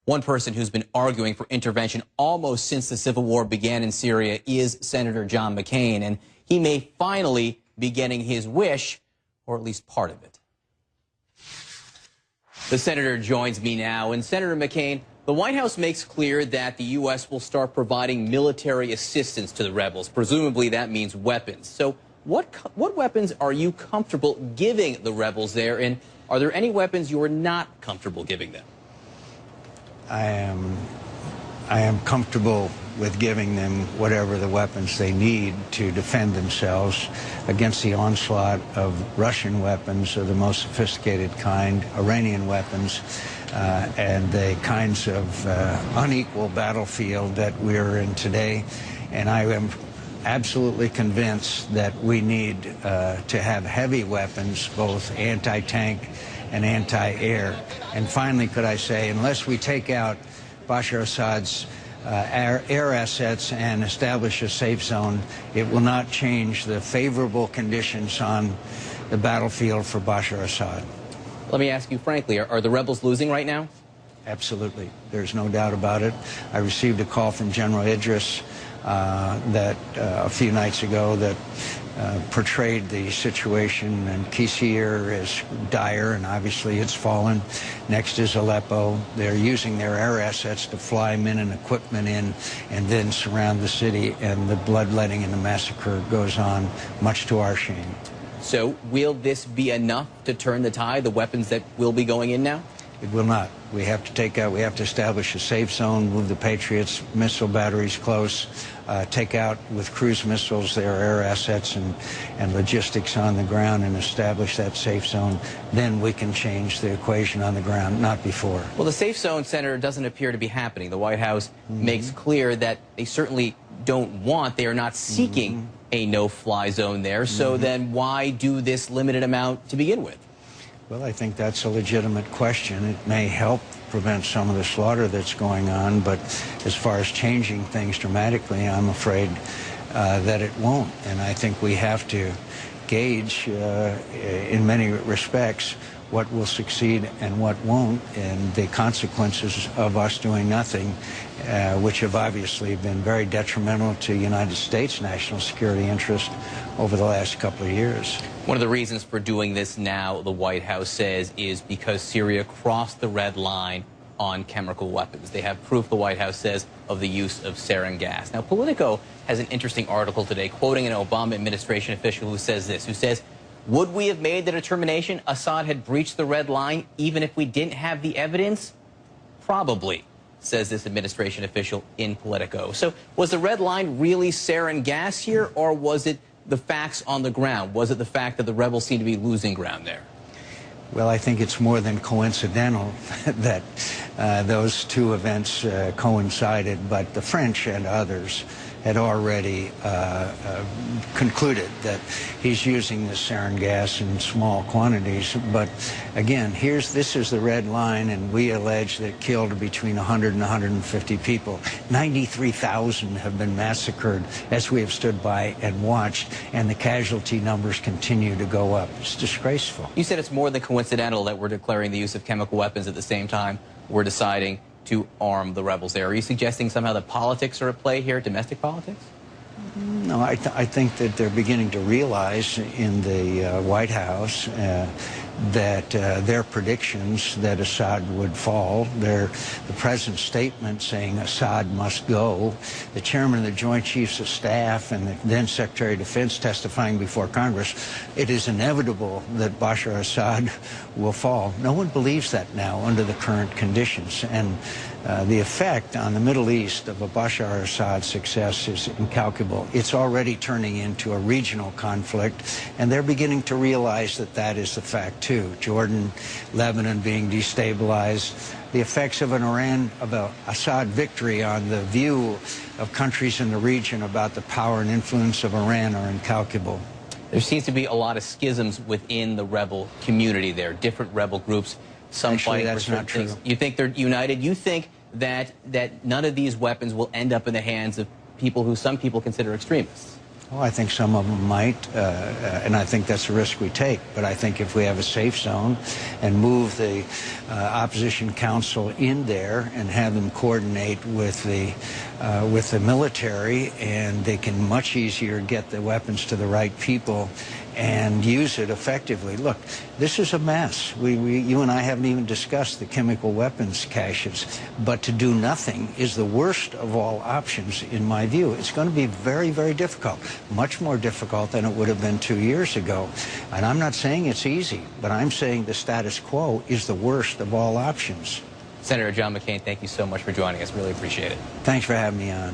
One person who's been arguing for intervention almost since the civil war began in Syria is Senator John McCain, and he may finally be getting his wish, or at least part of it. The senator joins me now, and Senator McCain, the White House makes clear that the U.S. will start providing military assistance to the rebels. Presumably that means weapons. So what weapons are you comfortable giving the rebels there, and are there any weapons you are not comfortable giving them? I am comfortable with giving them whatever the weapons they need to defend themselves against the onslaught of Russian weapons of the most sophisticated kind, Iranian weapons, and the kinds of unequal battlefield that we're in today. And I am absolutely convinced that we need to have heavy weapons, both anti-tank and anti-air. And finally, could I say, unless we take out Bashar Assad's air assets and establish a safe zone, it will not change the favorable conditions on the battlefield for Bashar Assad. Let me ask you frankly, are the rebels losing right now? Absolutely. There's no doubt about it. I received a call from General Idris a few nights ago that portrayed the situation in Syria as dire, and obviously it's fallen. Next is Aleppo. They're using their air assets to fly men and equipment in and then surround the city, and the bloodletting and the massacre goes on, much to our shame. So will this be enough to turn the tide, the weapons that will be going in now? It will not. We have to establish a safe zone, move the Patriots missile batteries close, take out with cruise missiles their air assets and logistics on the ground, and establish that safe zone. Then we can change the equation on the ground, not before. Well, the safe zone, Senator, doesn't appear to be happening. The White House makes clear that they certainly they are not seeking a no-fly zone there. So then why do this limited amount to begin with? Well, I think that's a legitimate question. It may help prevent some of the slaughter that's going on, but as far as changing things dramatically, I'm afraid that it won't. And I think we have to gauge, in many respects, what will succeed and what won't, and the consequences of us doing nothing, which have obviously been very detrimental to United States national security interest over the last couple of years. One of the reasons for doing this now, the White House says, is because Syria crossed the red line on chemical weapons. They have proof, the White House says, of the use of sarin gas. Now, Politico has an interesting article today quoting an Obama administration official who says this, who says, would we have made the determination Assad had breached the red line even if we didn't have the evidence? Probably, says this administration official in Politico. So was the red line really sarin gas here, or was it the facts on the ground? Was it the fact that the rebels seem to be losing ground there? Well, I think it's more than coincidental that those two events coincided, but the French and others had already concluded that he's using the sarin gas in small quantities. But again, this is the red line, and we allege that it killed between 100 and 150 people. 93,000 have been massacred as we have stood by and watched, and the casualty numbers continue to go up. It's disgraceful. You said it's more than coincidental that we're declaring the use of chemical weapons at the same time we're deciding to arm the rebels there. Are you suggesting somehow that politics are at play here, domestic politics? No, I think that they're beginning to realize in the White House that their predictions that Assad would fall, the president's statement saying Assad must go, the chairman of the Joint Chiefs of Staff and the then Secretary of Defense testifying before Congress, it is inevitable that Bashar Assad will fall. No one believes that now under the current conditions. And the effect on the Middle East of a Bashar Assad success is incalculable. It's already turning into a regional conflict, and they're beginning to realize that that is the fact too. Jordan, Lebanon being destabilized. The effects of an Assad victory on the view of countries in the region about the power and influence of Iran are incalculable. There seems to be a lot of schisms within the rebel community there, different rebel groups. Some Actually, fighting that's for certain not true. things. You think they're united? You think that none of these weapons will end up in the hands of people who some people consider extremists? Well, I think some of them might, and I think that's a risk we take. But I think if we have a safe zone and move the opposition council in there and have them coordinate with the military, and they can much easier get the weapons to the right people and use it effectively. Look, this is a mess. You and I haven't even discussed the chemical weapons caches, but to do nothing is the worst of all options in my view. It's going to be very, very difficult, much more difficult than it would have been 2 years ago. And I'm not saying it's easy, but I'm saying the status quo is the worst of all options. Senator John McCain, thank you so much for joining us. Really appreciate it. Thanks for having me on.